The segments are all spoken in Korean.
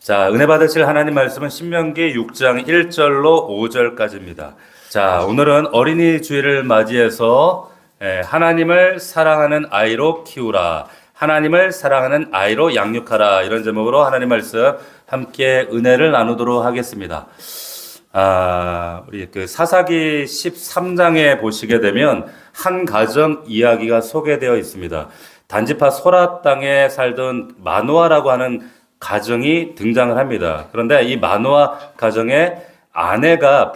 자, 은혜 받으실 하나님 말씀은 신명기 6장 1절로 5절까지입니다. 자, 오늘은 어린이 주일을 맞이해서 하나님을 사랑하는 아이로 키우라, 하나님을 사랑하는 아이로 양육하라, 이런 제목으로 하나님 말씀 함께 은혜를 나누도록 하겠습니다. 우리 사사기 13장에 보시게 되면 한 가정 이야기가 소개되어 있습니다. 단지파 소라 땅에 살던 마노아라고 하는 가정이 등장을 합니다. 그런데 이 마노아 가정의 아내가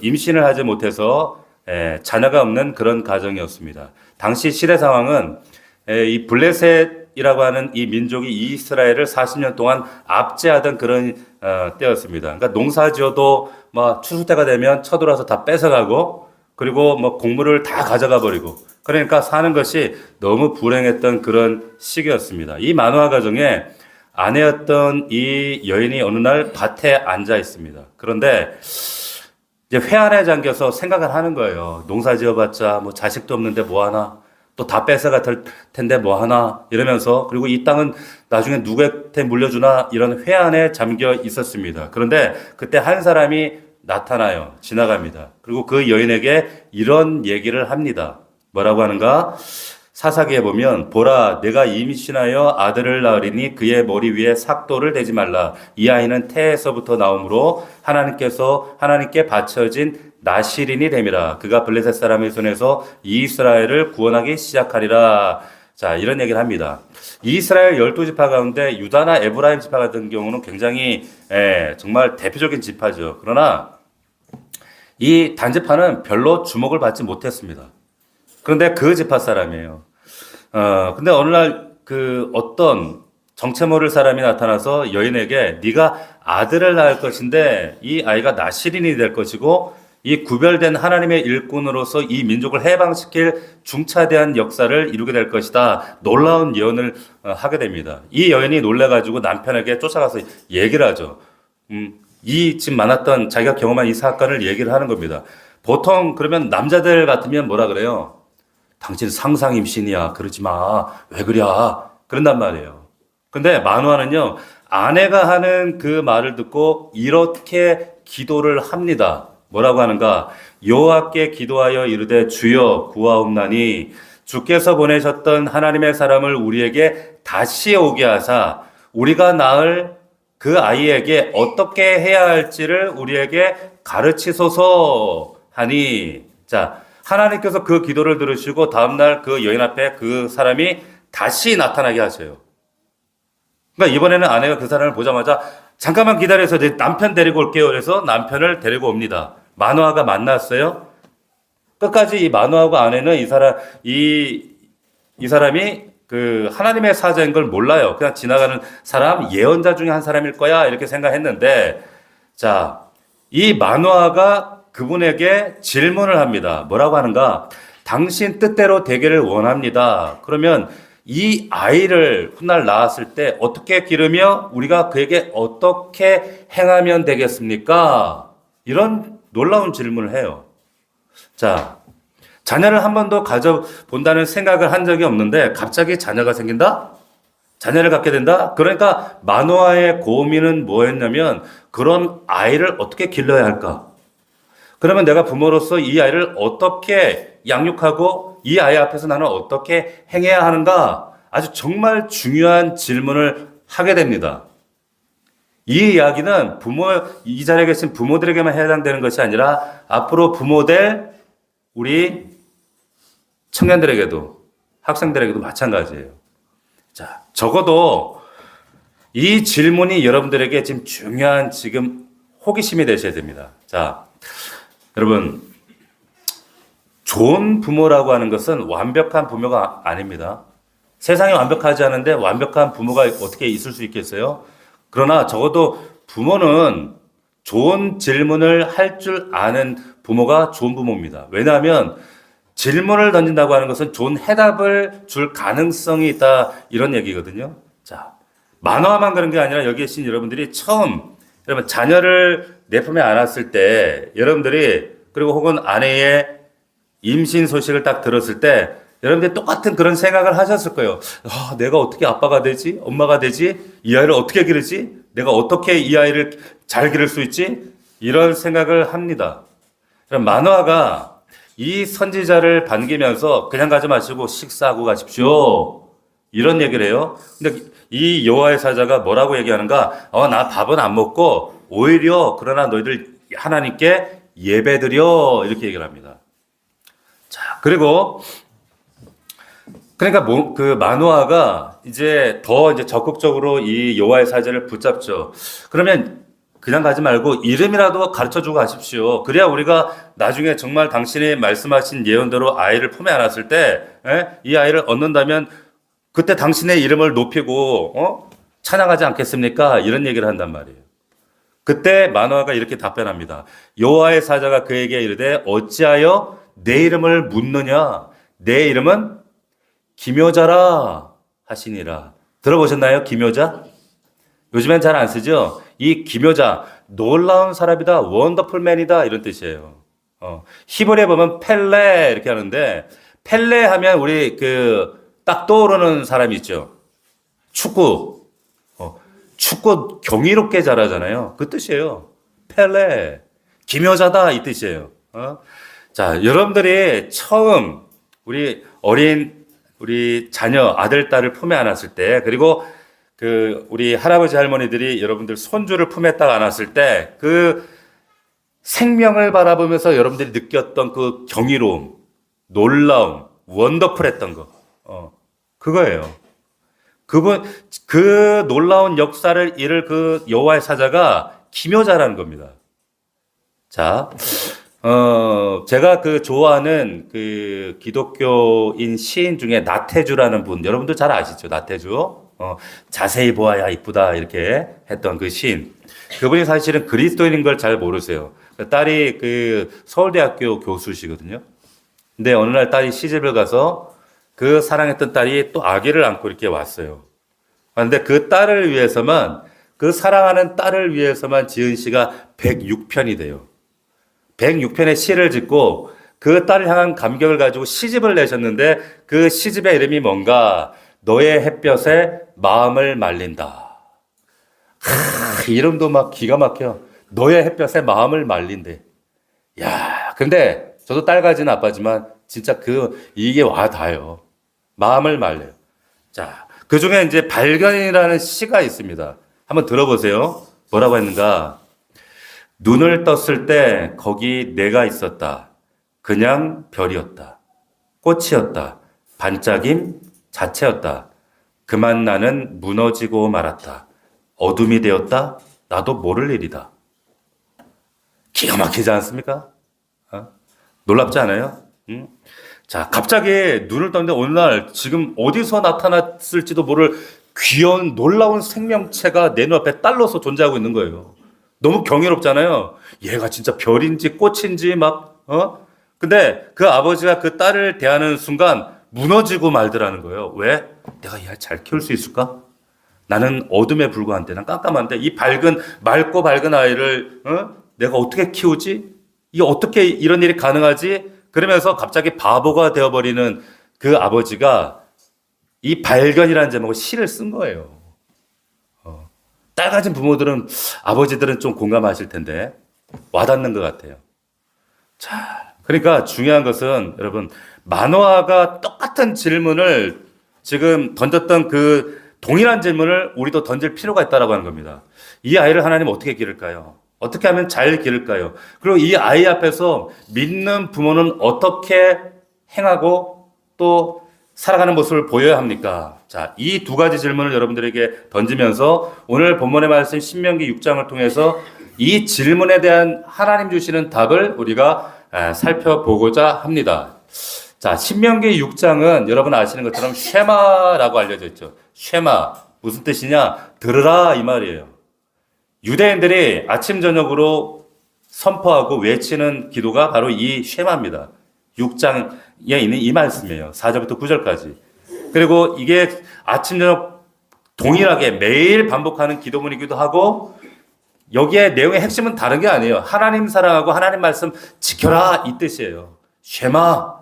임신을 하지 못해서 자녀가 없는 그런 가정이었습니다. 당시 시대 상황은 이 블레셋이라고 하는 이 민족이 이스라엘을 40년 동안 압제하던 그런 때였습니다. 그러니까 농사지어도 추수 때가 되면 쳐들어와서 다 뺏어가고, 그리고 곡물을 다 가져가 버리고, 그러니까 사는 것이 너무 불행했던 그런 시기였습니다. 이 마노아 가정에 아내였던 이 여인이 어느 날 밭에 앉아 있습니다. 그런데 이제 회한에 잠겨서 생각을 하는 거예요. 농사 지어봤자 자식도 없는데 뭐 하나, 또 다 뺏어갈 텐데 뭐 하나, 이러면서, 그리고 이 땅은 나중에 누구한테 물려주나, 이런 회한에 잠겨 있었습니다. 그런데 그때 한 사람이 나타나요. 지나갑니다. 그리고 그 여인에게 이런 얘기를 합니다. 뭐라고 하는가? 사사기에 보면, 보라, 내가 임신하여 아들을 낳으리니 그의 머리 위에 삭도를 대지 말라. 이 아이는 태에서부터 나오므로 하나님께 바쳐진 나실인이 됨이라. 그가 블레셋 사람의 손에서 이스라엘을 구원하기 시작하리라. 자, 이런 얘기를 합니다. 이스라엘 12지파 가운데 유다나 에브라임 지파 같은 경우는 굉장히 정말 대표적인 지파죠. 그러나 이 단지파는 별로 주목을 받지 못했습니다. 그런데 그 지파 사람이에요. 근데 어느 날 어떤 정체 모를 사람이 나타나서 여인에게 네가 아들을 낳을 것인데 이 아이가 나실인이 될 것이고 이 구별된 하나님의 일꾼으로서 이 민족을 해방시킬 중차대한 역사를 이루게 될 것이다. 놀라운 예언을 하게 됩니다. 이 여인이 놀래가지고 남편에게 쫓아가서 얘기를 하죠. 지금 많았던 자기가 경험한 이 사건을 얘기를 하는 겁니다. 보통 그러면 남자들 같으면 뭐라 그래요? 당신 상상 임신이야. 그러지 마. 왜 그래? 그런단 말이에요. 근데 마누아는요, 아내가 하는 그 말을 듣고 이렇게 기도를 합니다. 뭐라고 하는가? 여호와께 기도하여 이르되 주여 구하옵나니 주께서 보내셨던 하나님의 사람을 우리에게 다시 오게 하사 우리가 낳을 그 아이에게 어떻게 해야 할지를 우리에게 가르치소서 하니. 자, 하나님께서 그 기도를 들으시고 다음날 그 여인 앞에 그 사람이 다시 나타나게 하세요. 그러니까 이번에는 아내가 그 사람을 보자마자 잠깐만 기다려서 이제 남편 데리고 올게요. 그래서 남편을 데리고 옵니다. 마노아가 만났어요. 끝까지 이 마노아하고 아내는 이 사람이 그 하나님의 사자인 걸 몰라요. 그냥 지나가는 사람, 예언자 중에 한 사람일 거야, 이렇게 생각했는데, 자, 이 마노아가 그분에게 질문을 합니다. 뭐라고 하는가? 당신 뜻대로 되기를 원합니다. 그러면 이 아이를 훗날 낳았을 때 어떻게 기르며 우리가 그에게 어떻게 행하면 되겠습니까? 이런 놀라운 질문을 해요. 자, 자녀를 한 번도 가져본다는 생각을 한 적이 없는데 갑자기 자녀가 생긴다? 자녀를 갖게 된다? 그러니까 마노아의 고민은 뭐였냐면 그런 아이를 어떻게 길러야 할까? 그러면 내가 부모로서 이 아이를 어떻게 양육하고 이 아이 앞에서 나는 어떻게 행해야 하는가? 아주 정말 중요한 질문을 하게 됩니다. 이 이야기는 이 자리에 계신 부모들에게만 해당되는 것이 아니라 앞으로 부모될 우리 청년들에게도, 학생들에게도 마찬가지예요. 자, 적어도 이 질문이 여러분들에게 지금 중요한 호기심이 되셔야 됩니다. 자, 여러분, 좋은 부모라고 하는 것은 완벽한 부모가 아닙니다. 세상에 완벽하지 않은데 완벽한 부모가 어떻게 있을 수 있겠어요? 그러나 적어도 부모는 좋은 질문을 할 줄 아는 부모가 좋은 부모입니다. 왜냐하면 질문을 던진다고 하는 것은 좋은 해답을 줄 가능성이 있다, 이런 얘기거든요. 자, 만화만 그런 게 아니라 여기 계신 여러분들이 여러분 자녀를 내 품에 안았을 때 여러분들이, 그리고 혹은 아내의 임신 소식을 딱 들었을 때 여러분들이 똑같은 그런 생각을 하셨을 거예요. 내가 어떻게 아빠가 되지? 엄마가 되지? 이 아이를 어떻게 기르지? 내가 어떻게 이 아이를 잘 기를 수 있지? 이런 생각을 합니다. 그럼 마노아가 이 선지자를 반기면서 그냥 가지 마시고 식사하고 가십시오. 이런 얘기를 해요. 근데 이 여호와의 사자가 뭐라고 얘기하는가? 나 밥은 안 먹고 오히려 그러나 너희들 하나님께 예배드려 이렇게 얘기를 합니다. 자, 그리고 그러니까 그 마노아가 이제 더 이제 적극적으로 이 여호와의 사자를 붙잡죠. 그러면 그냥 가지 말고 이름이라도 가르쳐 주고 가십시오. 그래야 우리가 나중에 정말 당신이 말씀하신 예언대로 아이를 품에 안았을 때, 이 아이를 얻는다면 그때 당신의 이름을 높이고, 찬양하지 않겠습니까? 이런 얘기를 한단 말이에요. 그때 마노아가 이렇게 답변합니다. 여호와의 사자가 그에게 이르되 어찌하여 내 이름을 묻느냐? 내 이름은 기묘자라 하시니라. 들어보셨나요? 기묘자? 요즘엔 잘 안 쓰죠? 이 기묘자, 놀라운 사람이다, 원더풀맨이다 이런 뜻이에요. 히브리에 보면 펠레 이렇게 하는데 펠레 하면 우리 딱 떠오르는 사람이 있죠. 축구. 축구 경이롭게 잘하잖아요. 그 뜻이에요. 펠레. 기묘자다 이 뜻이에요. 자, 여러분들이 처음 우리 우리 자녀 아들 딸을 품에 안았을 때 그리고 우리 할아버지 할머니들이 여러분들 손주를 품에 딱 안았을 때 그 생명을 바라보면서 여러분들이 느꼈던 그 경이로움, 놀라움, 원더풀했던 거. 그거예요. 그 놀라운 역사를 이룰 그 여호와의 사자가 기묘자라는 겁니다. 자, 제가 좋아하는 기독교인 시인 중에 나태주라는 분, 여러분들 잘 아시죠? 나태주. 자세히 보아야 이쁘다 이렇게 했던 그 시인. 그분이 사실은 그리스도인인 걸 잘 모르세요. 딸이 서울대학교 교수시거든요. 근데 어느 날 딸이 시집을 가서 그 사랑했던 딸이 또 아기를 안고 이렇게 왔어요. 그런데 그 딸을 위해서만, 그 사랑하는 딸을 위해서만 지은 시가 106편이 돼요. 106편의 시를 짓고 그 딸을 향한 감격을 가지고 시집을 내셨는데 그 시집의 이름이 뭔가? 너의 햇볕에 마음을 말린다. 이름도 막 기가 막혀. 너의 햇볕에 마음을 말린대. 야, 근데 저도 딸 가진 아빠지만 진짜 이게 와 닿아요. 마음을 말려요. 자, 그 중에 이제 발견이라는 시가 있습니다. 한번 들어보세요. 뭐라고 했는가? 눈을 떴을 때 거기 내가 있었다. 그냥 별이었다. 꽃이었다. 반짝임 자체였다. 그만 나는 무너지고 말았다. 어둠이 되었다. 나도 모를 일이다. 기가 막히지 않습니까? 놀랍지 않아요? 자, 갑자기 눈을 떴는데 어느 날 지금 어디서 나타났을지도 모를 귀여운 놀라운 생명체가 내 눈앞에 딸로서 존재하고 있는 거예요. 너무 경이롭잖아요. 얘가 진짜 별인지 꽃인지 근데 그 아버지가 그 딸을 대하는 순간 무너지고 말더라는 거예요. 왜? 내가 얘를 잘 키울 수 있을까? 나는 어둠에 불과한데, 난 깜깜한데, 이 맑고 밝은 아이를, 내가 어떻게 키우지? 이게 어떻게 이런 일이 가능하지? 그러면서 갑자기 바보가 되어버리는 그 아버지가 이 발견이라는 제목으로 시를 쓴 거예요. 딸 가진 부모들은, 아버지들은 좀 공감하실 텐데, 와닿는 것 같아요. 자, 그러니까 중요한 것은 여러분, 마노아가 똑같은 질문을 지금 던졌던 동일한 질문을 우리도 던질 필요가 있다라고 하는 겁니다. 이 아이를 하나님 어떻게 기를까요? 어떻게 하면 잘 기를까요? 그리고 이 아이 앞에서 믿는 부모는 어떻게 행하고 또 살아가는 모습을 보여야 합니까? 자, 이 두 가지 질문을 여러분들에게 던지면서 오늘 본문의 말씀 신명기 6장을 통해서 이 질문에 대한 하나님 주시는 답을 우리가 살펴보고자 합니다. 자, 신명기 6장은 여러분 아시는 것처럼 쉐마라고 알려져 있죠. 쉐마. 무슨 뜻이냐? 들으라 이 말이에요. 유대인들이 아침 저녁으로 선포하고 외치는 기도가 바로 이 쉐마입니다. 6장에 있는 이 말씀이에요. 4절부터 9절까지. 그리고 이게 아침 저녁 동일하게 매일 반복하는 기도문이기도 하고 여기에 내용의 핵심은 다른 게 아니에요. 하나님 사랑하고 하나님 말씀 지켜라 이 뜻이에요. 쉐마.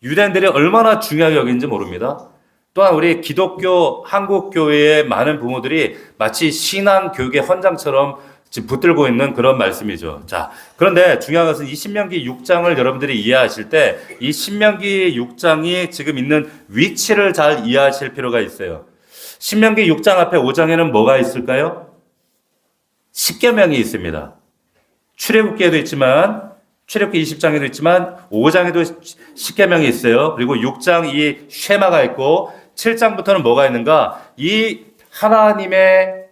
유대인들이 얼마나 중요하게 여긴지 모릅니다. 또한 우리 기독교 한국교회의 많은 부모들이 마치 신앙교육의 헌장처럼 지금 붙들고 있는 그런 말씀이죠. 자, 그런데 중요한 것은 이 신명기 6장을 여러분들이 이해하실 때 이 신명기 6장이 지금 있는 위치를 잘 이해하실 필요가 있어요. 신명기 6장 앞에 5장에는 뭐가 있을까요? 십계명이 있습니다. 출애굽기에도 있지만 출애굽기 20장에도 있지만 5장에도 십계명이 있어요. 그리고 6장 이 쉐마가 있고 7장부터는 뭐가 있는가? 이 하나님의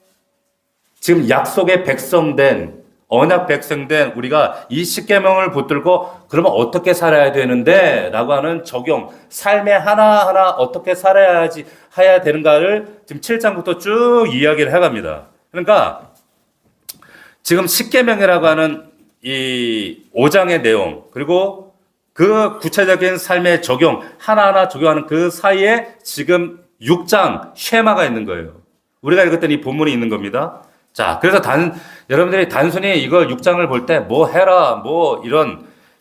지금 약속의 백성된 언약 백성된 우리가 이 십계명을 붙들고 그러면 어떻게 살아야 되는데 라고 하는 적용, 삶의 하나하나 어떻게 살아야지 해야 되는가를 지금 7장부터 쭉 이야기를 해갑니다. 그러니까 지금 십계명이라고 하는 이 5장의 내용, 그리고 그 구체적인 삶의 적용, 하나하나 적용하는 그 사이에 지금 6장 쉐마가 있는 거예요. 우리가 읽었던 이 본문이 있는 겁니다. 자, 그래서 여러분들이 단순히 이걸 6장을 볼 때 뭐 해라, 뭐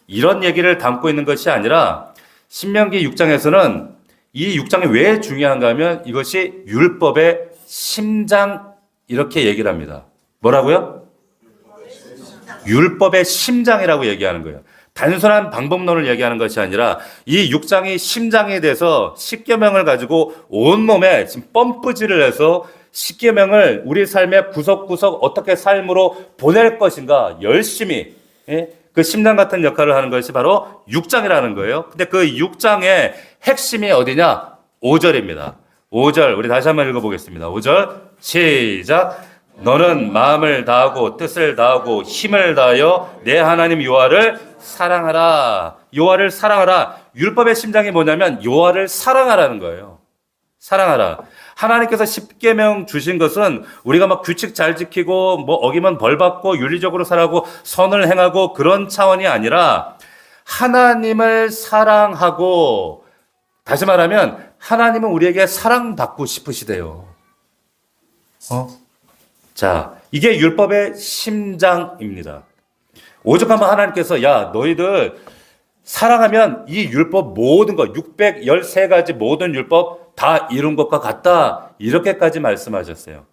이런 얘기를 담고 있는 것이 아니라 신명기 6장에서는 이 6장이 왜 중요한가 하면 이것이 율법의 심장 이렇게 얘기를 합니다. 뭐라고요? 율법의 심장이라고 얘기하는 거예요. 단순한 방법론을 얘기하는 것이 아니라 이 6장이 심장에 대해서 십계명을 가지고 온몸에 지금 펌프질을 해서 십계명을 우리 삶의 구석구석 어떻게 삶으로 보낼 것인가 열심히 그 심장 같은 역할을 하는 것이 바로 6장이라는 거예요. 근데 그 6장의 핵심이 어디냐? 5절입니다. 5절 우리 다시 한번 읽어보겠습니다. 5절 시작. 너는 마음을 다하고 뜻을 다하고 힘을 다하여 내 하나님 여호와를 사랑하라. 여호와를 사랑하라. 율법의 심장이 뭐냐면 여호와를 사랑하라는 거예요. 사랑하라. 하나님께서 십계명 주신 것은 우리가 막 규칙 잘 지키고 뭐 어기면 벌 받고 윤리적으로 살아고 선을 행하고 그런 차원이 아니라 하나님을 사랑하고, 다시 말하면 하나님은 우리에게 사랑받고 싶으시대요. 자, 이게 율법의 심장입니다. 오죽하면 하나님께서 야 너희들 사랑하면 이 율법 모든 것 613가지 모든 율법 다 이룬 것과 같다 이렇게까지 말씀하셨어요.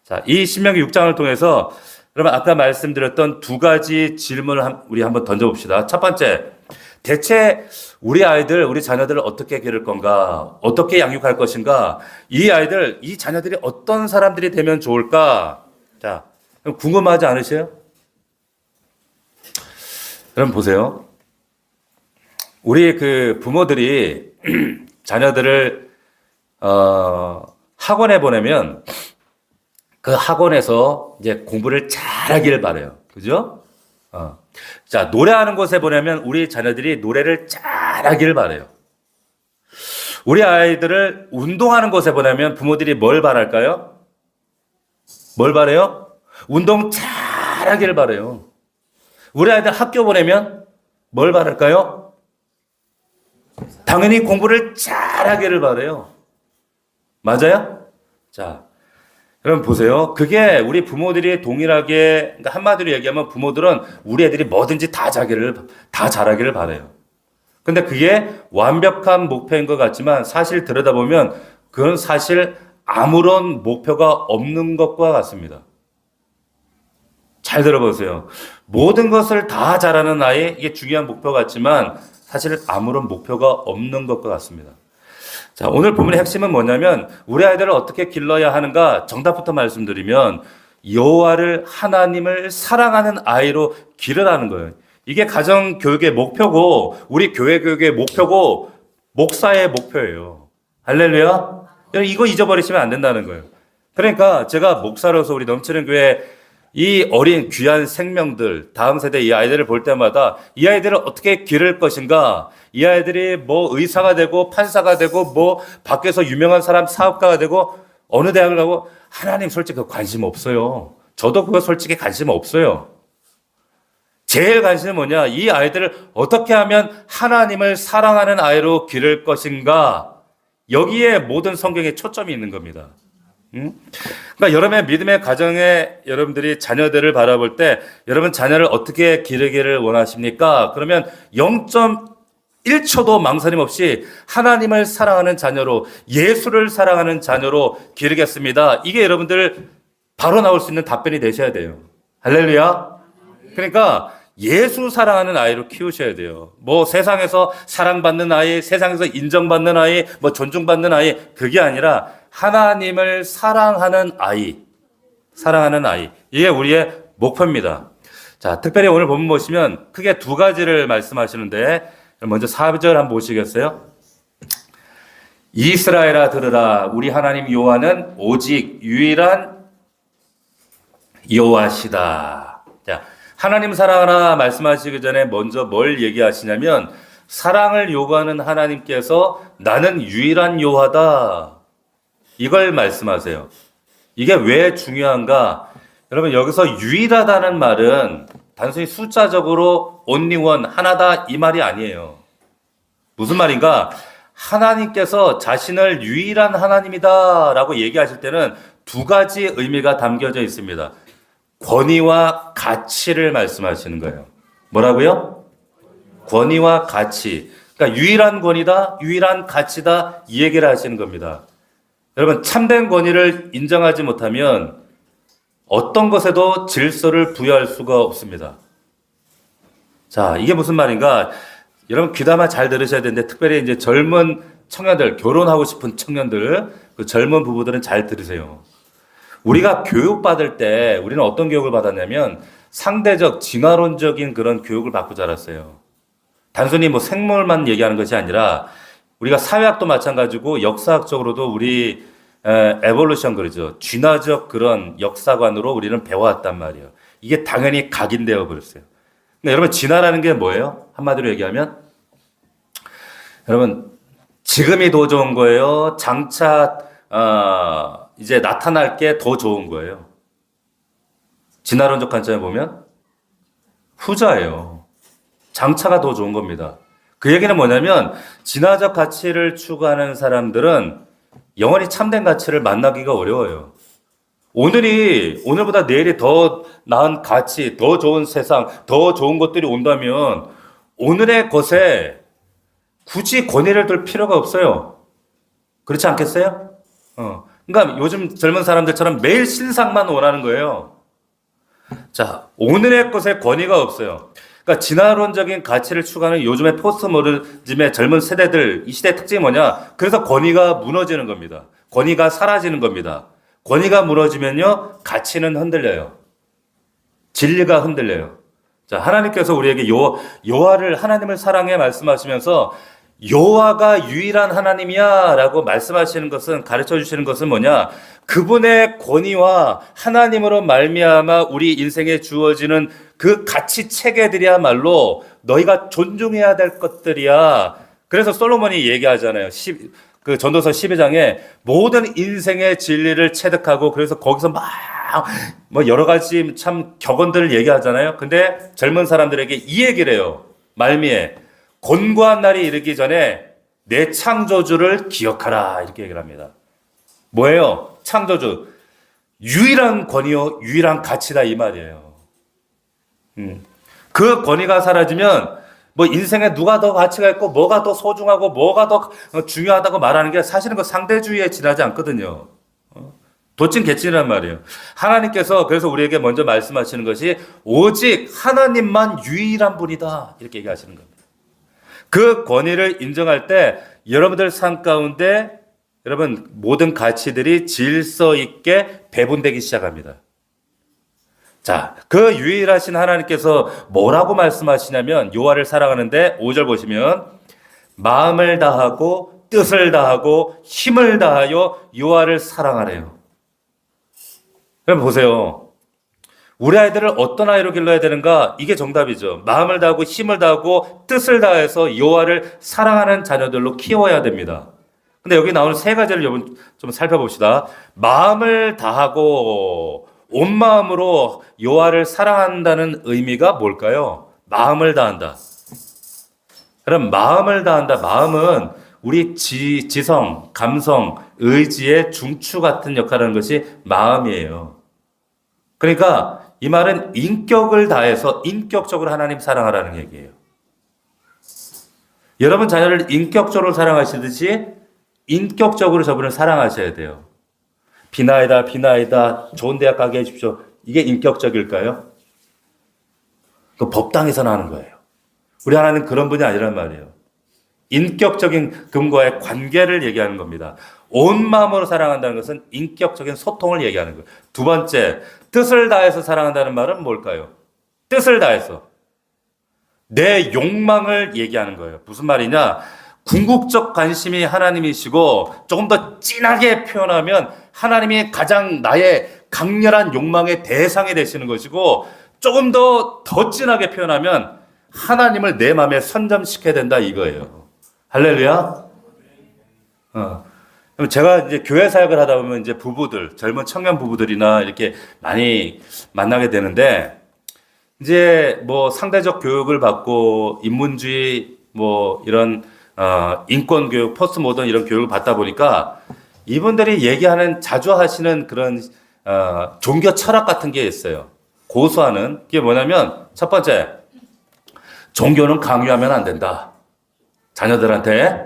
자, 이 신명기 6장을 통해서 여러분 아까 말씀드렸던 두 가지 질문을 우리 한번 던져봅시다. 첫 번째, 대체 우리 아이들, 우리 자녀들을 어떻게 기를 건가? 어떻게 양육할 것인가? 이 아이들, 이 자녀들이 어떤 사람들이 되면 좋을까? 자, 궁금하지 않으세요? 여러분 보세요. 우리 그 부모들이 자녀들을 학원에 보내면 그 학원에서 이제 공부를 잘하기를 바라요. 그죠? 자, 노래하는 곳에 보내면 우리 자녀들이 노래를 잘하기를 바라요. 우리 아이들을 운동하는 곳에 보내면 부모들이 뭘 바랄까요? 뭘 바라요? 운동 잘하기를 바라요. 우리 아이들 학교 보내면 뭘 바랄까요? 당연히 공부를 잘하기를 바라요. 맞아요? 자, 여러분 보세요. 그게 우리 부모들이 동일하게, 그러니까 한마디로 얘기하면 부모들은 우리 애들이 뭐든지 다 잘하기를 바라요. 근데 그게 완벽한 목표인 것 같지만 사실 들여다보면 그건 사실 아무런 목표가 없는 것과 같습니다. 잘 들어보세요. 모든 것을 다 잘하는 아이, 이게 중요한 목표 같지만 사실 아무런 목표가 없는 것과 같습니다. 자, 오늘 본문의 핵심은 뭐냐면 우리 아이들을 어떻게 길러야 하는가 정답부터 말씀드리면 여호와를 하나님을 사랑하는 아이로 기르라는 거예요. 이게 가정 교육의 목표고 우리 교회 교육의 목표고 목사의 목표예요. 할렐루야. 이거 잊어버리시면 안 된다는 거예요. 그러니까 제가 목사로서 우리 넘치는 교회 이 어린 귀한 생명들, 다음 세대 이 아이들을 볼 때마다 이 아이들을 어떻게 기를 것인가, 이 아이들이 뭐 의사가 되고 판사가 되고 뭐 밖에서 유명한 사람 사업가가 되고 어느 대학을 가고 하나님 솔직히 관심 없어요. 저도 그거 솔직히 관심 없어요. 제일 관심은 뭐냐, 이 아이들을 어떻게 하면 하나님을 사랑하는 아이로 기를 것인가, 여기에 모든 성경의 초점이 있는 겁니다. 그러니까 여러분의 믿음의 가정에 여러분들이 자녀들을 바라볼 때 여러분 자녀를 어떻게 기르기를 원하십니까? 그러면 1초도 망설임 없이 하나님을 사랑하는 자녀로, 예수를 사랑하는 자녀로 기르겠습니다. 이게 여러분들 바로 나올 수 있는 답변이 되셔야 돼요. 할렐루야. 그러니까 예수 사랑하는 아이로 키우셔야 돼요. 뭐 세상에서 사랑받는 아이, 세상에서 인정받는 아이, 뭐 존중받는 아이, 그게 아니라 하나님을 사랑하는 아이, 사랑하는 아이. 이게 우리의 목표입니다. 자, 특별히 오늘 본문 보시면 크게 두 가지를 말씀하시는데, 먼저 4절 한번 보시겠어요? 이스라엘아 들으라, 우리 하나님 여호와는 오직 유일한 여호와시다. 자, 하나님 사랑하라 말씀하시기 전에 먼저 뭘 얘기하시냐면, 사랑을 요구하는 하나님께서 나는 유일한 여호와다, 이걸 말씀하세요. 이게 왜 중요한가? 여러분, 여기서 유일하다는 말은 단순히 숫자적으로 only one, 하나다, 이 말이 아니에요. 무슨 말인가? 하나님께서 자신을 유일한 하나님이다 라고 얘기하실 때는 두 가지 의미가 담겨져 있습니다. 권위와 가치를 말씀하시는 거예요. 뭐라고요? 권위와 가치. 그러니까 유일한 권위다, 유일한 가치다, 이 얘기를 하시는 겁니다. 여러분, 참된 권위를 인정하지 못하면 어떤 것에도 질서를 부여할 수가 없습니다. 자, 이게 무슨 말인가? 여러분, 귀담아 잘 들으셔야 되는데, 특별히 이제 젊은 청년들, 결혼하고 싶은 청년들, 그 젊은 부부들은 잘 들으세요. 우리가 교육받을 때 우리는 어떤 교육을 받았냐면 상대적, 진화론적인 그런 교육을 받고 자랐어요. 단순히 뭐 생물만 얘기하는 것이 아니라 우리가 사회학도 마찬가지고 역사학적으로도 우리 에볼루션 그러죠. 진화적 그런 역사관으로 우리는 배워왔단 말이에요. 이게 당연히 각인되어 버렸어요. 근데 여러분, 진화라는 게 뭐예요? 한마디로 얘기하면 여러분, 지금이 더 좋은 거예요? 장차 이제 나타날 게 더 좋은 거예요? 진화론적 관점에 보면 후자예요. 장차가 더 좋은 겁니다. 그 얘기는 뭐냐면 진화적 가치를 추구하는 사람들은 영원히 참된 가치를 만나기가 어려워요. 오늘보다 내일이 더 나은 가치, 더 좋은 세상, 더 좋은 것들이 온다면 오늘의 것에 굳이 권위를 둘 필요가 없어요. 그렇지 않겠어요? 그러니까 요즘 젊은 사람들처럼 매일 신상만 원하는 거예요. 자, 오늘의 것에 권위가 없어요. 그러니까 진화론적인 가치를 추구하는 요즘의 포스트모더니즘의 젊은 세대들, 이 시대의 특징이 뭐냐? 그래서 권위가 무너지는 겁니다. 권위가 사라지는 겁니다. 권위가 무너지면요, 가치는 흔들려요. 진리가 흔들려요. 자, 하나님께서 우리에게 여호와를, 하나님을 사랑해 말씀하시면서 여호와가 유일한 하나님이야 라고 말씀하시는 것은, 가르쳐 주시는 것은 뭐냐? 그분의 권위와 하나님으로 말미암아 우리 인생에 주어지는 그 가치 체계들이야말로 너희가 존중해야 될 것들이야. 그래서 솔로몬이 얘기하잖아요. 그 전도서 12장에 모든 인생의 진리를 체득하고, 그래서 거기서 막 뭐 여러 가지 참 격언들을 얘기하잖아요. 근데 젊은 사람들에게 이 얘기를 해요. 말미에 곤고한 날이 이르기 전에 내 창조주를 기억하라, 이렇게 얘기를 합니다. 뭐예요? 창조주. 유일한 권위요, 유일한 가치다, 이 말이에요. 그 권위가 사라지면 뭐 인생에 누가 더 가치가 있고 뭐가 더 소중하고 뭐가 더 중요하다고 말하는 게 사실은 그 상대주의에 지나지 않거든요. 도찐 개찐이란 말이에요. 하나님께서 그래서 우리에게 먼저 말씀하시는 것이 오직 하나님만 유일한 분이다, 이렇게 얘기하시는 겁니다. 그 권위를 인정할 때 여러분들 삶 가운데 여러분 모든 가치들이 질서 있게 배분되기 시작합니다. 자, 그 유일하신 하나님께서 뭐라고 말씀하시냐면, 여호와를 사랑하는데 5절 보시면 마음을 다하고 뜻을 다하고 힘을 다하여 여호와를 사랑하래요. 그럼 보세요. 우리 아이들을 어떤 아이로 길러야 되는가? 이게 정답이죠. 마음을 다하고 힘을 다하고 뜻을 다해서 여호와를 사랑하는 자녀들로 키워야 됩니다. 근데 여기 나오는 세 가지를 여러분 좀 살펴봅시다. 마음을 다하고 온 마음으로 여호와를 사랑한다는 의미가 뭘까요? 마음을 다한다. 그럼 마음을 다한다. 마음은 우리 지성, 감성, 의지의 중추 같은 역할을 하는 것이 마음이에요. 그러니까 이 말은 인격을 다해서 인격적으로 하나님 사랑하라는 얘기예요. 여러분 자녀를 인격적으로 사랑하시듯이 인격적으로 저분을 사랑하셔야 돼요. 비나이다, 비나이다, 좋은 대학 가게 해주십시오. 이게 인격적일까요? 그 법당에서 나는 거예요. 우리 하나님은 그런 분이 아니란 말이에요. 인격적인 그분과의 관계를 얘기하는 겁니다. 온 마음으로 사랑한다는 것은 인격적인 소통을 얘기하는 거예요. 두 번째, 뜻을 다해서 사랑한다는 말은 뭘까요? 뜻을 다해서. 내 욕망을 얘기하는 거예요. 무슨 말이냐? 궁극적 관심이 하나님이시고 조금 더 진하게 표현하면 하나님이 가장 나의 강렬한 욕망의 대상이 되시는 것이고 조금 더 진하게 표현하면 하나님을 내 마음에 선점시켜야 된다 이거예요. 할렐루야. 그럼 제가 이제 교회 사역을 하다 보면 이제 부부들, 젊은 청년 부부들이나 이렇게 많이 만나게 되는데 이제 뭐 상대적 교육을 받고 인문주의 뭐 이런 인권 교육, 포스트 모던 이런 교육을 받다 보니까 이분들이 얘기하는 자주 하시는 그런 종교 철학 같은 게 있어요. 고수하는 그게 뭐냐면 첫 번째, 종교는 강요하면 안 된다. 자녀들한테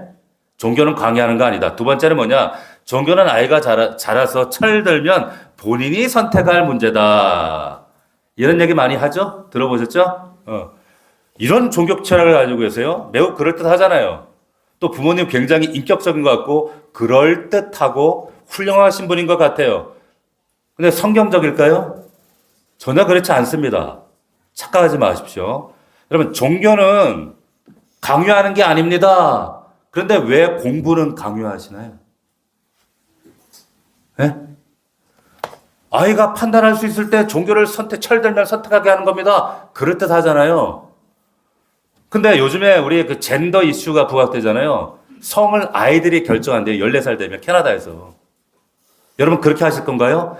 종교는 강요하는 거 아니다. 두 번째는 뭐냐? 종교는 아이가 자라서 철들면 본인이 선택할 문제다. 이런 얘기 많이 하죠? 들어보셨죠? 이런 종교 철학을 가지고 계세요. 매우 그럴듯하잖아요. 또 부모님 굉장히 인격적인 것 같고 그럴듯하고 훌륭하신 분인 것 같아요. 근데 성경적일까요? 전혀 그렇지 않습니다. 착각하지 마십시오. 여러분, 종교는 강요하는 게 아닙니다. 그런데 왜 공부는 강요하시나요? 네? 아이가 판단할 수 있을 때 종교를 철들면 선택하게 하는 겁니다. 그럴듯하잖아요. 근데 요즘에 우리 그 젠더 이슈가 부각되잖아요. 성을 아이들이 결정한대요. 14살 되면 캐나다에서. 여러분 그렇게 하실 건가요?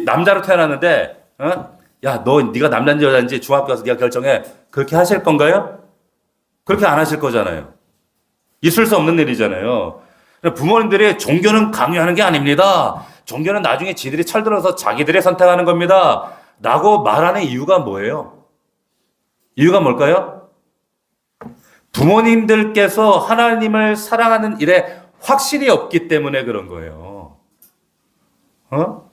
남자로 태어났는데 야, 네가 남자인지 여자인지 중학교 가서 네가 결정해. 그렇게 하실 건가요? 그렇게 안 하실 거잖아요. 있을 수 없는 일이잖아요. 부모님들이 종교는 강요하는 게 아닙니다. 종교는 나중에 지들이 철들어서 자기들이 선택하는 겁니다. 라고 말하는 이유가 뭐예요? 이유가 뭘까요? 부모님들께서 하나님을 사랑하는 일에 확신이 없기 때문에 그런 거예요.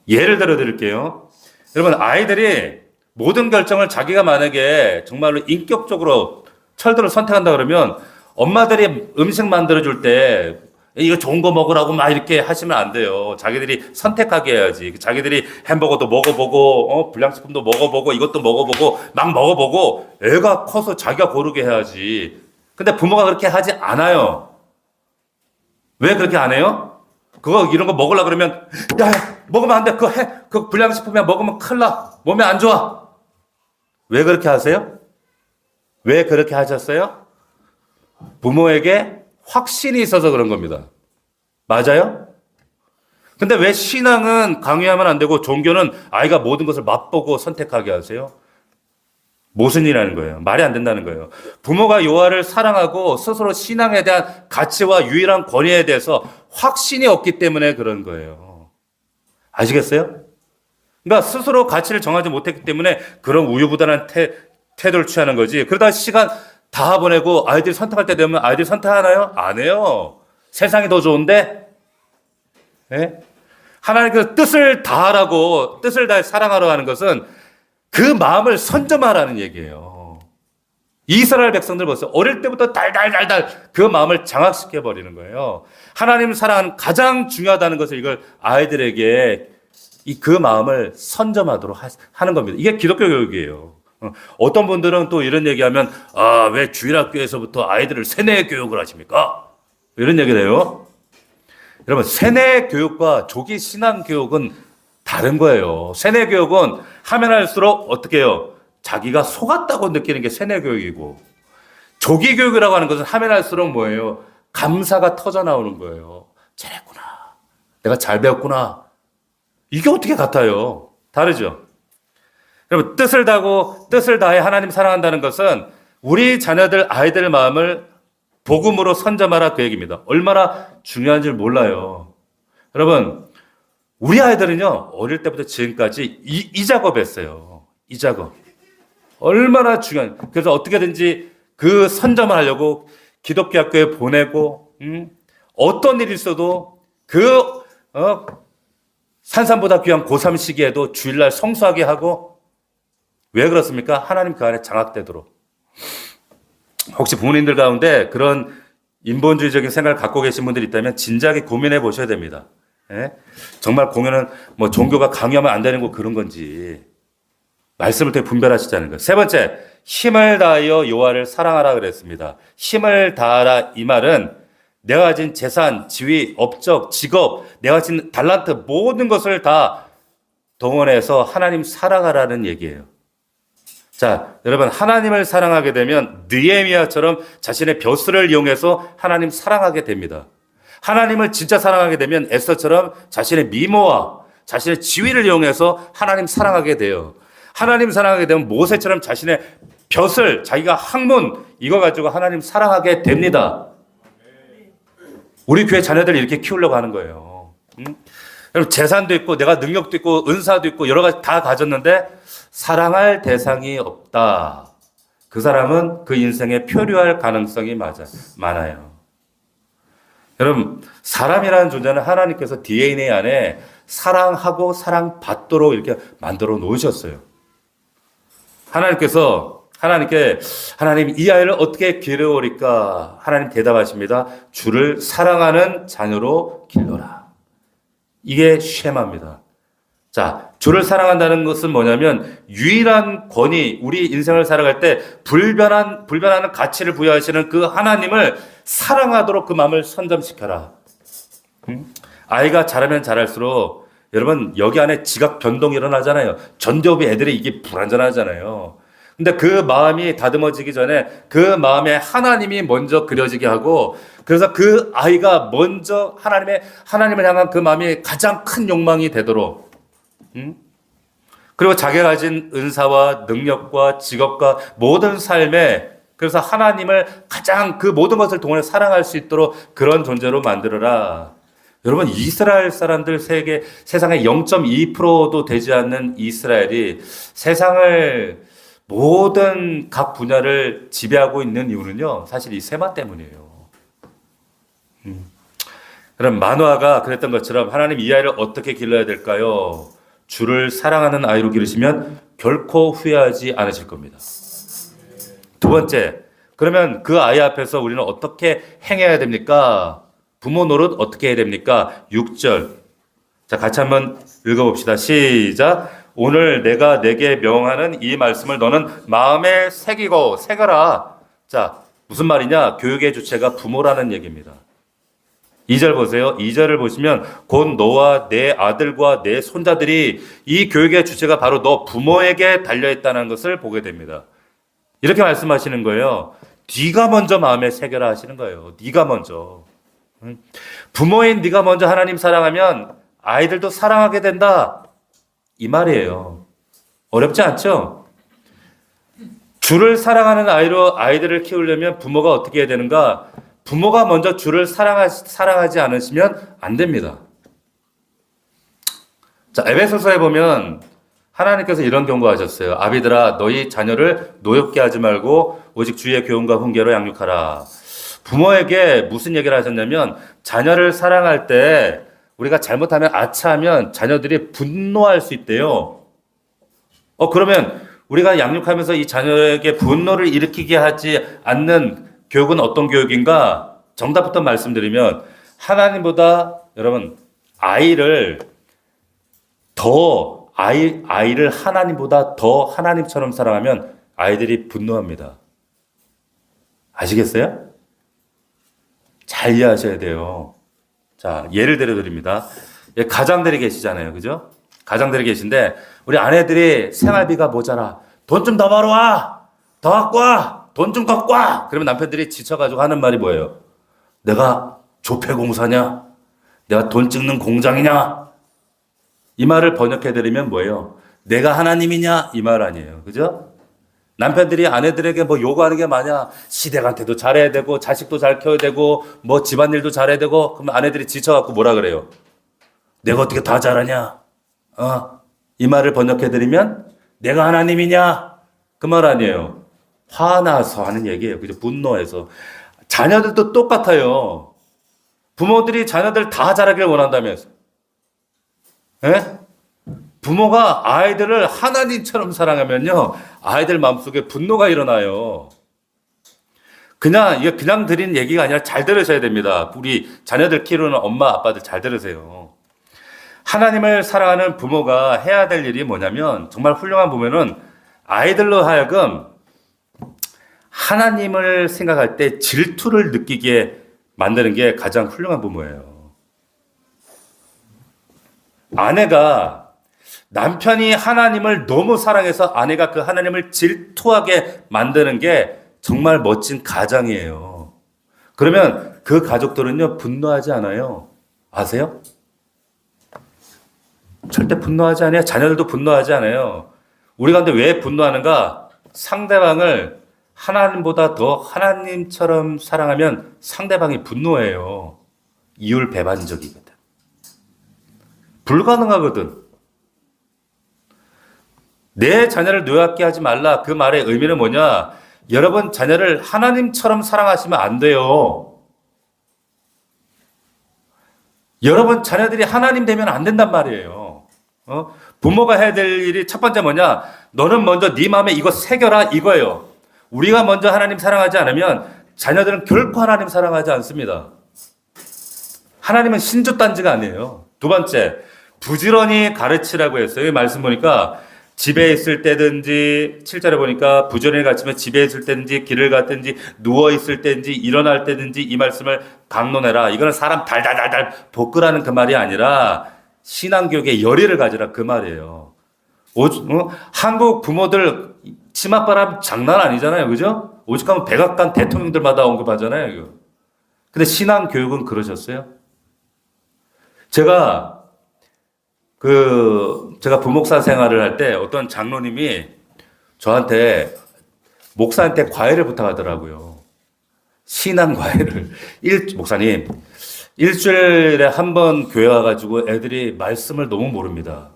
예를 들어 드릴게요. 여러분, 아이들이 모든 결정을 자기가 만약에 정말로 인격적으로 철들어 선택한다 그러면 엄마들이 음식 만들어줄 때 이거 좋은 거 먹으라고 막 이렇게 하시면 안 돼요. 자기들이 선택하게 해야지. 자기들이 햄버거도 먹어보고, 불량식품도 먹어보고, 이것도 먹어보고, 막 먹어보고, 애가 커서 자기가 고르게 해야지. 근데 부모가 그렇게 하지 않아요. 왜 그렇게 안 해요? 이런 거 먹으려고 그러면, 야, 먹으면 안 돼. 그거 해. 그 불량식품이야. 먹으면 큰일 나. 몸에 안 좋아. 왜 그렇게 하세요? 왜 그렇게 하셨어요? 부모에게 확신이 있어서 그런 겁니다. 맞아요? 근데 왜 신앙은 강요하면 안 되고 종교는 아이가 모든 것을 맛보고 선택하게 하세요? 무슨 일이라는 거예요? 말이 안 된다는 거예요. 부모가 요아를 사랑하고 스스로 신앙에 대한 가치와 유일한 권위에 대해서 확신이 없기 때문에 그런 거예요. 아시겠어요? 그러니까 스스로 가치를 정하지 못했기 때문에 그런 우유부단한 태도를 취하는 거지. 그러다 시간 다 보내고 아이들이 선택할 때 되면 아이들이 선택하나요? 안 해요. 세상이 더 좋은데? 네? 하나님 그 뜻을 다하라고, 뜻을 다해 사랑하러 하는 것은 그 마음을 선점하라는 얘기예요. 이스라엘 백성들 보세요. 어릴 때부터 달달달달 그 마음을 장악시켜 버리는 거예요. 하나님을 사랑하는 가장 중요하다는 것을 이걸 아이들에게 그 마음을 선점하도록 하는 겁니다. 이게 기독교 교육이에요. 어떤 분들은 또 이런 얘기하면 왜 주일학교에서부터 아이들을 세뇌 교육을 하십니까? 이런 얘기를 해요. 여러분, 세뇌 교육과 조기 신앙 교육은 다른 거예요. 세뇌 교육은 하면 할수록 어떻게 해요? 자기가 속았다고 느끼는 게 세뇌 교육이고, 조기 교육이라고 하는 것은 하면 할수록 뭐예요? 감사가 터져 나오는 거예요. 잘했구나. 내가 잘 배웠구나. 이게 어떻게 같아요? 다르죠? 여러분, 뜻을 다해 하나님 사랑한다는 것은 우리 자녀들, 아이들 마음을 복음으로 선점하라 그 얘기입니다. 얼마나 중요한지 몰라요. 여러분, 우리 아이들은요, 어릴 때부터 지금까지 이 작업했어요. 이 작업. 얼마나 중요한, 그래서 어떻게든지 그 선점을 하려고 기독교 학교에 보내고, 어떤 일이 있어도 그, 산삼보다 귀한 고3 시기에도 주일날 성수하게 하고, 왜 그렇습니까? 하나님 그 안에 장악되도록. 혹시 부모님들 가운데 그런 인본주의적인 생각을 갖고 계신 분들이 있다면 진지하게 고민해 보셔야 됩니다. 예? 정말 공연은 뭐 종교가 강요하면 안 되는 거 그런 건지 말씀을 되게 분별하시자는 거예요. 세 번째, 힘을 다하여 여호와를 사랑하라 그랬습니다. 힘을 다하라 이 말은 내가 가진 재산, 지위, 업적, 직업, 내가 가진 달란트 모든 것을 다 동원해서 하나님 사랑하라는 얘기예요. 자, 여러분 하나님을 사랑하게 되면 느헤미야처럼 자신의 벼슬을 이용해서 하나님 사랑하게 됩니다. 하나님을 진짜 사랑하게 되면 에스더처럼 자신의 미모와 자신의 지위를 이용해서 하나님 사랑하게 돼요. 하나님 사랑하게 되면 모세처럼 자신의 벼슬, 자기가 학문 이거 가지고 하나님 사랑하게 됩니다. 우리 교회 자녀들 이렇게 키우려고 하는 거예요. 여러분 재산도 있고 내가 능력도 있고 은사도 있고 여러 가지 다 가졌는데 사랑할 대상이 없다. 그 사람은 그 인생에 표류할 가능성이 많아요. 여러분 사람이라는 존재는 하나님께서 DNA 안에 사랑하고 사랑받도록 이렇게 만들어 놓으셨어요. 하나님 이 아이를 어떻게 기르오리까? 하나님 대답하십니다. 주를 사랑하는 자녀로 길러라. 이게 쉐마입니다. 자, 주를 사랑한다는 것은 뭐냐면 유일한 권위, 우리 인생을 살아갈 때 불변하는 가치를 부여하시는 그 하나님을 사랑하도록 그 마음을 선점시켜라. 아이가 자라면 자랄수록 여러분 여기 안에 지각 변동이 일어나잖아요. 전두엽이 애들이 이게 불안전하잖아요. 근데 그 마음이 다듬어지기 전에 그 마음에 하나님이 먼저 그려지게 하고 그래서 그 아이가 먼저 하나님을 향한 그 마음이 가장 큰 욕망이 되도록 그리고 자기가 가진 은사와 능력과 직업과 모든 삶에 그래서 하나님을 가장 그 모든 것을 동원해 사랑할 수 있도록 그런 존재로 만들어라. 여러분 이스라엘 사람들 세상의 0.2%도 되지 않는 이스라엘이 세상을 모든 각 분야를 지배하고 있는 이유는요. 사실 이 세마 때문이에요. 그럼 만화가 그랬던 것처럼 하나님 이 아이를 어떻게 길러야 될까요? 주를 사랑하는 아이로 기르시면 결코 후회하지 않으실 겁니다. 두 번째, 그러면 그 아이 앞에서 우리는 어떻게 행해야 됩니까? 부모 노릇 어떻게 해야 됩니까? 6절. 자, 같이 한번 읽어봅시다. 시작. 오늘 내가 내게 명하는 이 말씀을 너는 마음에 새겨라. 자, 무슨 말이냐? 교육의 주체가 부모라는 얘기입니다. 2절 보세요. 2절을 보시면 곧 너와 내 아들과 내 손자들이 이 교육의 주체가 바로 너 부모에게 달려있다는 것을 보게 됩니다. 이렇게 말씀하시는 거예요. 네가 먼저 마음에 새겨라 하시는 거예요. 네가 먼저. 부모인 네가 먼저 하나님 사랑하면 아이들도 사랑하게 된다. 이 말이에요. 어렵지 않죠? 주를 사랑하는 아이로 아이들을 키우려면 부모가 어떻게 해야 되는가? 부모가 먼저 주를 사랑하지 않으시면 안 됩니다. 자, 에베소서에 보면 하나님께서 이런 경고하셨어요. 아비들아 너희 자녀를 노엽게 하지 말고 오직 주의 교훈과 훈계로 양육하라. 부모에게 무슨 얘기를 하셨냐면 자녀를 사랑할 때 우리가 잘못하면 아차하면 자녀들이 분노할 수 있대요. 그러면 우리가 양육하면서 이 자녀에게 분노를 일으키게 하지 않는 교육은 어떤 교육인가? 정답부터 말씀드리면 하나님보다 여러분 아이를 하나님보다 더 하나님처럼 사랑하면 아이들이 분노합니다. 아시겠어요? 잘 이해하셔야 돼요. 자, 예를 들어 드립니다. 가장들이 계시잖아요. 그죠? 가장들이 계신데 우리 아내들이 생활비가 모자라. 돈 좀 더 벌어와. 더 갖고 와. 돈 좀 갖고 와. 그러면 남편들이 지쳐가지고 하는 말이 뭐예요? 내가 조폐공사냐? 내가 돈 찍는 공장이냐? 이 말을 번역해드리면 뭐예요? 내가 하나님이냐? 이 말 아니에요. 그죠? 남편들이 아내들에게 뭐 요구하는 게 많냐? 시댁한테도 잘해야 되고, 자식도 잘 키워야 되고, 뭐 집안일도 잘해야 되고, 그럼 아내들이 지쳐갖고 뭐라 그래요? 내가 어떻게 다 잘하냐? 이 말을 번역해드리면, 내가 하나님이냐? 그 말 아니에요. 화나서 하는 얘기예요. 그죠? 분노해서. 자녀들도 똑같아요. 부모들이 자녀들 다 자라길 원한다면서. 예? 부모가 아이들을 하나님처럼 사랑하면요, 아이들 마음속에 분노가 일어나요. 이게 그냥 드린 얘기가 아니라 잘 들으셔야 됩니다. 우리 자녀들 키우는 엄마, 아빠들 잘 들으세요. 하나님을 사랑하는 부모가 해야 될 일이 뭐냐면, 정말 훌륭한 부모는 아이들로 하여금 하나님을 생각할 때 질투를 느끼게 만드는 게 가장 훌륭한 부모예요. 아내가 남편이 하나님을 너무 사랑해서 아내가 그 하나님을 질투하게 만드는 게 정말 멋진 가장이에요. 그러면 그 가족들은요, 분노하지 않아요. 아세요? 절대 분노하지 않아요. 자녀들도 분노하지 않아요. 우리가 근데 왜 분노하는가? 상대방을 하나님보다 더 하나님처럼 사랑하면 상대방이 분노해요. 이율배반적이거든. 불가능하거든. 내 자녀를 노엽게 하지 말라. 그 말의 의미는 뭐냐? 여러분 자녀를 하나님처럼 사랑하시면 안 돼요. 여러분 자녀들이 하나님 되면 안 된단 말이에요. 부모가 해야 될 일이 첫 번째 뭐냐? 너는 먼저 네 마음에 이거 새겨라 이거예요. 우리가 먼저 하나님 사랑하지 않으면 자녀들은 결코 하나님 사랑하지 않습니다. 하나님은 신주단지가 아니에요. 두 번째, 부지런히 가르치라고 했어요. 이 말씀 보니까 집에 있을 때든지 7절에 보니까 부지런히 가르치면 집에 있을 때든지 길을 갔든지 누워 있을 때든지 일어날 때든지 이 말씀을 강론해라. 이거는 사람 달달달달 볶으라는 그 말이 아니라 신앙교육의 열의를 가지라 그 말이에요. 한국 부모들 치맛바람 장난 아니잖아요. 그죠? 오죽하면 백악관 대통령들마다 언급하잖아요. 이거. 근데 신앙교육은 그러셨어요? 제가 부목사 생활을 할 때 어떤 장로님이 저한테 목사한테 과외를 부탁하더라고요. 신앙 과외를. 목사님, 일주일에 한 번 교회 와가지고 애들이 말씀을 너무 모릅니다.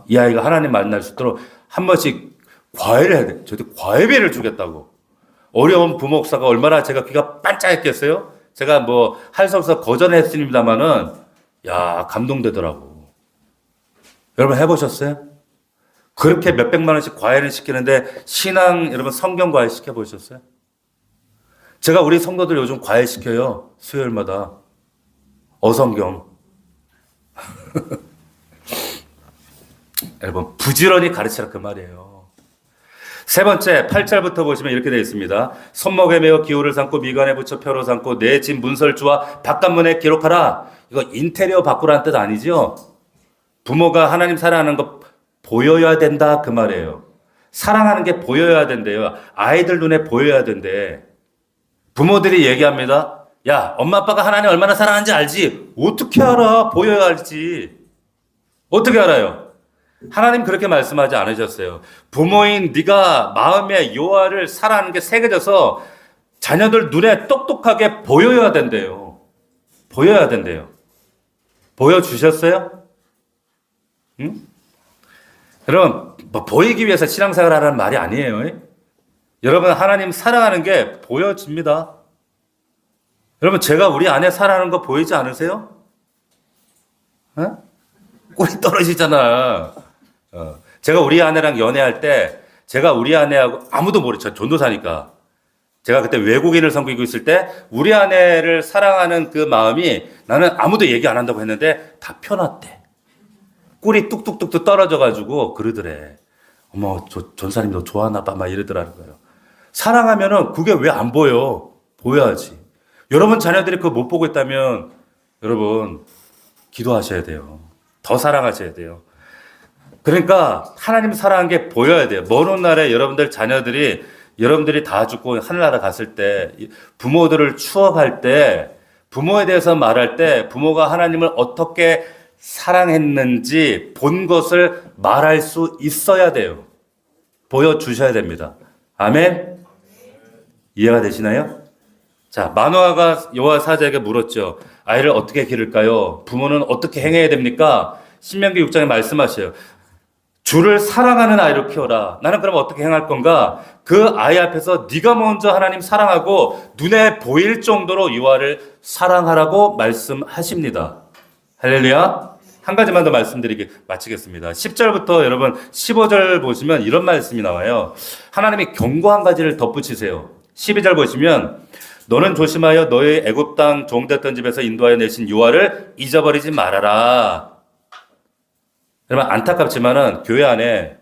이 아이가 하나님 만날 수 있도록 한 번씩 과외를 해야 돼. 저한테 과외비를 주겠다고. 어려운 부목사가 얼마나 제가 귀가 반짝했겠어요? 제가 뭐 할 수 없어서 거절했습니다마는 감동되더라고. 여러분 해보셨어요? 그렇게 몇백만 원씩 과외를 시키는데 여러분 성경 과외 시켜보셨어요? 제가 우리 성도들 요즘 과외 시켜요. 수요일마다. 어성경. 여러분 부지런히 가르치라 그 말이에요. 세 번째 8절부터 보시면 이렇게 되어 있습니다. 손목에 메어 기호를 삼고 미간에 붙여 표로 삼고 내 집 문설주와 바깥문에 기록하라. 이거 인테리어 바꾸라는 뜻 아니죠? 부모가 하나님 사랑하는 거 보여야 된다 그 말이에요. 사랑하는 게 보여야 된대요. 아이들 눈에 보여야 된대. 부모들이 얘기합니다. 야, 엄마 아빠가 하나님 얼마나 사랑하는지 알지? 어떻게 알아? 보여야 알지. 어떻게 알아요? 하나님 그렇게 말씀하지 않으셨어요. 부모인 네가 마음에 여호와를 사랑하는 게 새겨져서 자녀들 눈에 똑똑하게 보여야 된대요. 보여야 된대요. 보여주셨어요? 응? 여러분, 보이기 위해서 신앙생활 하라는 말이 아니에요. 여러분, 하나님 사랑하는 게 보여집니다. 여러분, 제가 우리 아내 사랑하는 거 보이지 않으세요? 꼴이 떨어지잖아. 제가 우리 아내랑 연애할 때, 제가 우리 아내하고 아무도 모르죠. 전도사니까. 제가 그때 외국인을 섬기고 있을 때, 우리 아내를 사랑하는 그 마음이 나는 아무도 얘기 안 한다고 했는데, 다 펴놨대. 꿀이 뚝뚝뚝뚝 떨어져가지고 그러더래. 어머, 전사님 너 좋아하나 봐. 막 이러더라는 거예요. 사랑하면은 그게 왜 안 보여? 보여야지. 여러분 자녀들이 그거 못 보고 있다면 여러분 기도하셔야 돼요. 더 사랑하셔야 돼요. 그러니까 하나님 사랑한 게 보여야 돼요. 먼 훗날에 여러분들이 다 죽고 하늘나라 갔을 때 부모들을 추억할 때 부모에 대해서 말할 때 부모가 하나님을 어떻게 사랑했는지 본 것을 말할 수 있어야 돼요. 보여주셔야 됩니다. 아멘? 이해가 되시나요? 자, 마노아가 여호와 사자에게 물었죠. 아이를 어떻게 기를까요? 부모는 어떻게 행해야 됩니까? 신명기 6장에 말씀하셔요. 주를 사랑하는 아이로 키워라. 나는 그럼 어떻게 행할 건가? 그 아이 앞에서 네가 먼저 하나님 사랑하고 눈에 보일 정도로 유아를 사랑하라고 말씀하십니다. 할렐루야. 한 가지만 더 말씀드리게 마치겠습니다. 10절부터 여러분 15절 보시면 이런 말씀이 나와요. 하나님이 경고 한 가지를 덧붙이세요. 12절 보시면 너는 조심하여 너의 애굽 땅 종됐던 집에서 인도하여 내신 유아를 잊어버리지 말아라. 여러분 안타깝지만은 교회 안에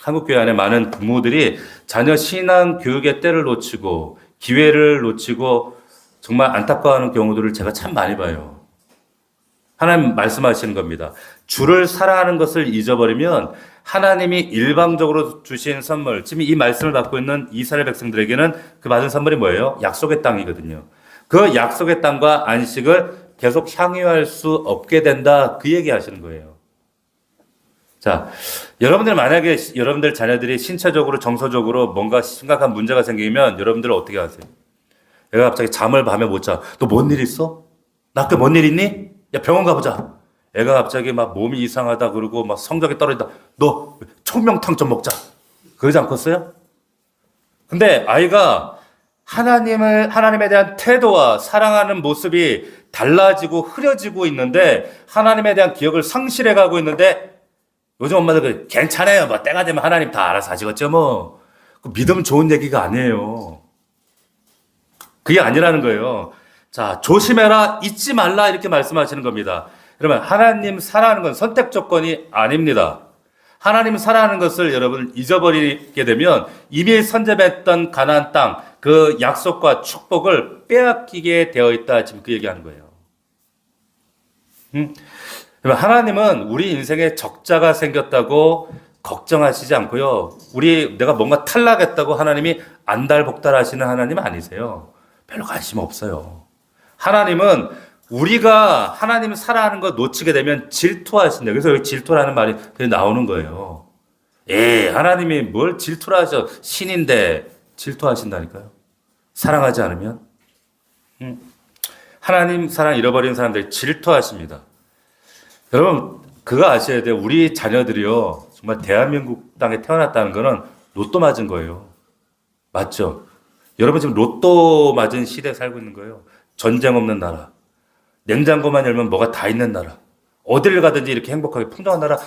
한국 교회 안에 많은 부모들이 자녀 신앙 교육의 때를 놓치고 기회를 놓치고 정말 안타까워하는 경우들을 제가 참 많이 봐요. 하나님 말씀하시는 겁니다. 주를 사랑하는 것을 잊어버리면 하나님이 일방적으로 주신 선물, 지금 이 말씀을 받고 있는 이스라엘 백성들에게는 그 받은 선물이 뭐예요? 약속의 땅이거든요. 그 약속의 땅과 안식을 계속 향유할 수 없게 된다. 그 얘기 하시는 거예요. 자, 여러분들 만약에 여러분들 자녀들이 신체적으로 정서적으로 뭔가 심각한 문제가 생기면 여러분들은 어떻게 하세요? 얘가 갑자기 잠을 밤에 못 자. 너 뭔 일 있어? 나 학교에 뭔 일 있니? 야 병원 가보자. 애가 갑자기 막 몸이 이상하다 그러고 막 성적이 떨어진다. 너 총명탕 좀 먹자. 그러지 않겠어요? 근데 아이가 하나님에 대한 태도와 사랑하는 모습이 달라지고 흐려지고 있는데 하나님에 대한 기억을 상실해 가고 있는데 요즘 엄마들 괜찮아요. 뭐 때가 되면 하나님 다 알아서 하시겠죠 뭐. 믿음 좋은 얘기가 아니에요. 그게 아니라는 거예요. 자, 조심해라, 잊지 말라 이렇게 말씀하시는 겁니다. 여러분 하나님 사랑하는 건 선택 조건이 아닙니다. 하나님 사랑하는 것을 여러분 잊어버리게 되면 이미 선점했던 가나안 땅, 그 약속과 축복을 빼앗기게 되어 있다. 지금 그 얘기하는 거예요. 하나님은 우리 인생에 적자가 생겼다고 걱정하시지 않고요. 내가 뭔가 탈락했다고 하나님이 안달복달하시는 하나님 아니세요. 별로 관심 없어요. 하나님은 우리가 하나님 사랑하는 거 놓치게 되면 질투하신다. 그래서 여기 질투라는 말이 나오는 거예요. 하나님이 뭘 질투를 하셔. 신인데 질투하신다니까요. 사랑하지 않으면. 하나님 사랑 잃어버린 사람들이 질투하십니다. 여러분 그거 아셔야 돼요. 우리 자녀들이요. 정말 대한민국 땅에 태어났다는 거는 로또 맞은 거예요. 맞죠? 여러분 지금 로또 맞은 시대에 살고 있는 거예요. 전쟁 없는 나라. 냉장고만 열면 뭐가 다 있는 나라. 어디를 가든지 이렇게 행복하게 풍성한 나라.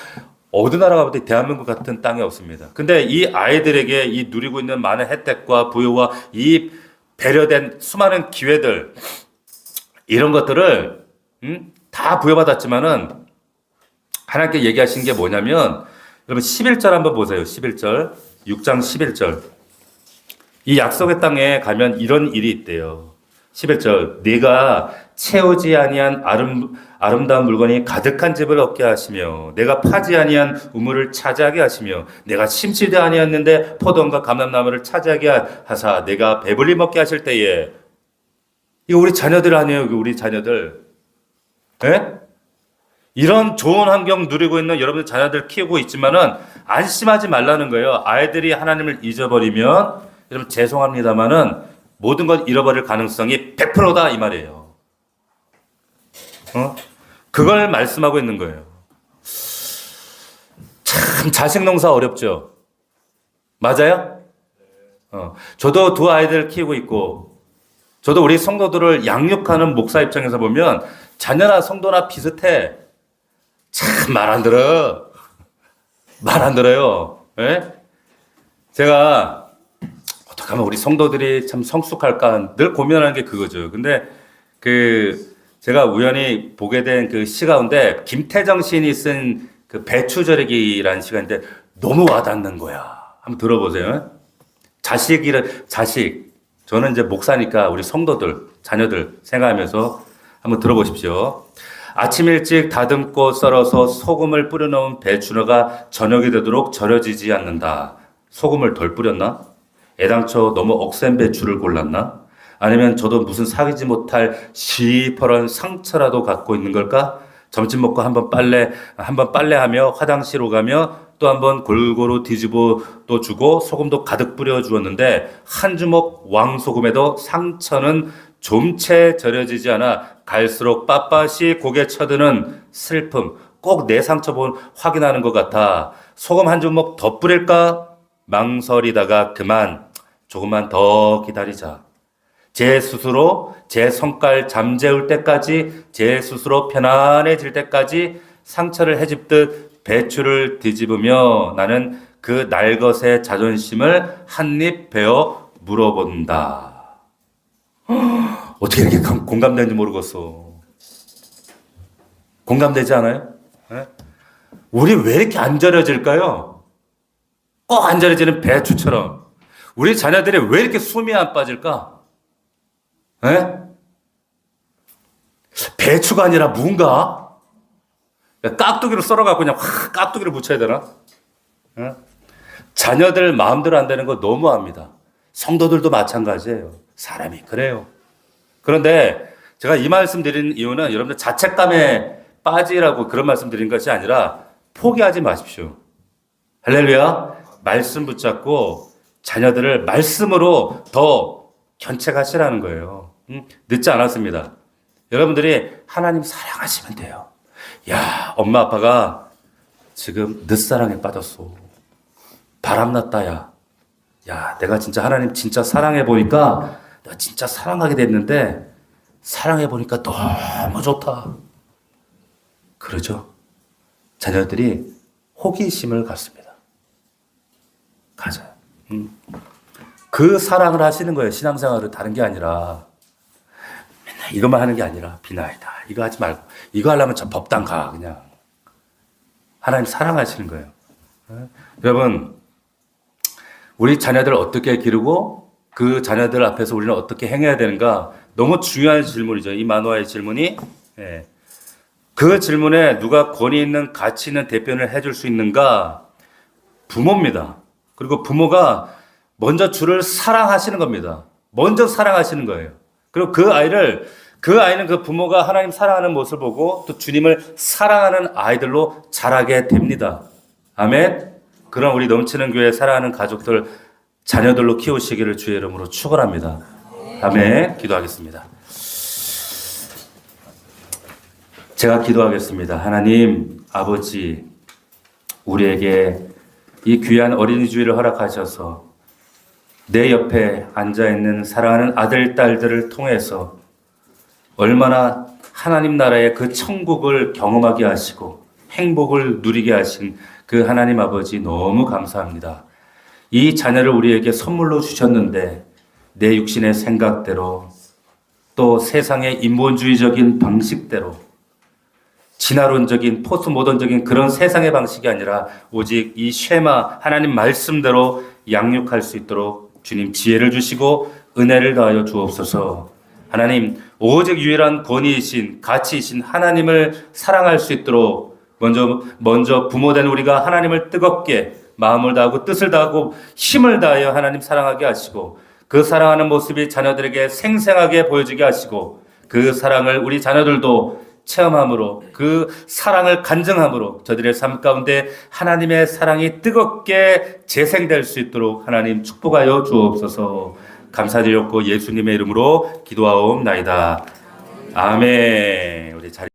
어느 나라 가봐도 대한민국 같은 땅이 없습니다. 근데 이 아이들에게 이 누리고 있는 많은 혜택과 부여와 이 배려된 수많은 기회들 이런 것들을 다 부여받았지만은 하나님께 얘기하신 게 뭐냐면 여러분 11절 한번 보세요. 11절 6장 11절 이 약속의 땅에 가면 이런 일이 있대요. 11절 네가 채우지 아니한 아름다운 물건이 가득한 집을 얻게 하시며 내가 파지 아니한 우물을 차지하게 하시며 내가 심지도 아니었는데 포도원과 감람나무를 차지하게 하사 내가 배불리 먹게 하실 때에 이거 우리 자녀들 아니에요. 우리 자녀들. 예? 이런 좋은 환경 누리고 있는 여러분들 자녀들 키우고 있지만은 안심하지 말라는 거예요. 아이들이 하나님을 잊어버리면 여러분 죄송합니다만은 모든 걸 잃어버릴 가능성이 100%다 이 말이에요. 그걸 말씀하고 있는 거예요. 참 자식 농사 어렵죠. 맞아요? 저도 두 아이들 키우고 있고 저도 우리 성도들을 양육하는 목사 입장에서 보면 자녀나 성도나 비슷해. 참 말 안 들어. 말 안 들어요. 예? 제가 어떻게 하면 우리 성도들이 참 성숙할까 늘 고민하는 게 그거죠. 근데 제가 우연히 보게 된 그 시 가운데 김태정 시인이 쓴 그 배추절기라는 시간인데 너무 와닿는 거야. 한번 들어보세요. 자식. 저는 이제 목사니까 우리 성도들, 자녀들 생각하면서 한번 들어보십시오. 아침 일찍 다듬고 썰어서 소금을 뿌려놓은 배추너가 저녁이 되도록 절여지지 않는다. 소금을 덜 뿌렸나? 애당초 너무 억센 배추를 골랐나? 아니면 저도 무슨 사귀지 못할 시퍼런 상처라도 갖고 있는 걸까? 점심 먹고 한번 빨래하며 화장실로 가며 또 한번 골고루 뒤집어 또 주고 소금도 가득 뿌려 주었는데 한 주먹 왕소금에도 상처는 좀채 절여지지 않아 갈수록 빳빳이 고개 쳐드는 슬픔. 꼭 내 상처 확인하는 것 같아. 소금 한 주먹 더 뿌릴까 망설이다가 그만, 조금만 더 기다리자. 제 스스로 제 성깔 잠재울 때까지, 제 스스로 편안해질 때까지 상처를 헤집듯 배추를 뒤집으며 나는 그 날것의 자존심을 한입 베어 물어본다. 어떻게 이렇게 공감되는지 모르겠어. 공감되지 않아요? 네? 우리 왜 이렇게 안 절여질까요? 꼭 안 절여지는 배추처럼. 우리 자녀들이 왜 이렇게 숨이 안 빠질까? 네? 배추가 아니라 무인가? 깍두기로 썰어갖고 그냥 확 깍두기를 묻혀야 되나? 네? 자녀들 마음대로 안 되는 거 너무합니다. 성도들도 마찬가지예요. 사람이 그래요. 그런데 제가 이 말씀 드리는 이유는 여러분들 자책감에 빠지라고 그런 말씀 드린 것이 아니라 포기하지 마십시오. 할렐루야. 말씀 붙잡고 자녀들을 말씀으로 더 견책하시라는 거예요. 늦지 않았습니다. 여러분들이 하나님 사랑하시면 돼요. 야, 엄마 아빠가 지금 늦사랑에 빠졌어. 바람났다 야. 야, 내가 진짜 하나님 진짜 사랑해 보니까 나 진짜 사랑하게 됐는데 사랑해 보니까 너무 좋다. 그러죠? 자녀들이 호기심을 갖습니다. 가져요. 그 사랑을 하시는 거예요. 신앙생활은 다른 게 아니라 맨날 이것만 하는 게 아니라 비나이다. 이거 하지 말고 이거 하려면 저 법당 가 그냥. 하나님 사랑하시는 거예요. 여러분 우리 자녀들을 어떻게 기르고 그 자녀들 앞에서 우리는 어떻게 행해야 되는가 너무 중요한 질문이죠. 이 만화의 질문이. 예. 그 질문에 누가 권위 있는 가치 있는 대변을 해줄 수 있는가? 부모입니다. 그리고 부모가 먼저 주를 사랑하시는 겁니다. 먼저 사랑하시는 거예요. 그리고 그 아이는 그 부모가 하나님 사랑하는 모습을 보고 또 주님을 사랑하는 아이들로 자라게 됩니다. 아멘. 그런 우리 넘치는 교회 사랑하는 가족들 자녀들로 키우시기를 주의 이름으로 축원합니다. 아멘. 기도하겠습니다. 제가 기도하겠습니다. 하나님 아버지 우리에게 이 귀한 어린이 주일을 허락하셔서 내 옆에 앉아있는 사랑하는 아들 딸들을 통해서 얼마나 하나님 나라의 그 천국을 경험하게 하시고 행복을 누리게 하신 그 하나님 아버지 너무 감사합니다. 이 자녀를 우리에게 선물로 주셨는데 내 육신의 생각대로 또 세상의 인본주의적인 방식대로 진화론적인 포스모던적인 그런 세상의 방식이 아니라 오직 이 쉐마 하나님 말씀대로 양육할 수 있도록 주님 지혜를 주시고 은혜를 더하여 주옵소서. 하나님 오직 유일한 권위이신 가치이신 하나님을 사랑할 수 있도록 먼저 부모된 우리가 하나님을 뜨겁게 마음을 다하고 뜻을 다하고 힘을 다하여 하나님 사랑하게 하시고 그 사랑하는 모습이 자녀들에게 생생하게 보여지게 하시고 그 사랑을 우리 자녀들도 체험함으로 그 사랑을 간증함으로 저들의 삶 가운데 하나님의 사랑이 뜨겁게 재생될 수 있도록 하나님 축복하여 주옵소서. 감사드렸고 예수님의 이름으로 기도하옵나이다. 아멘. 우리 자리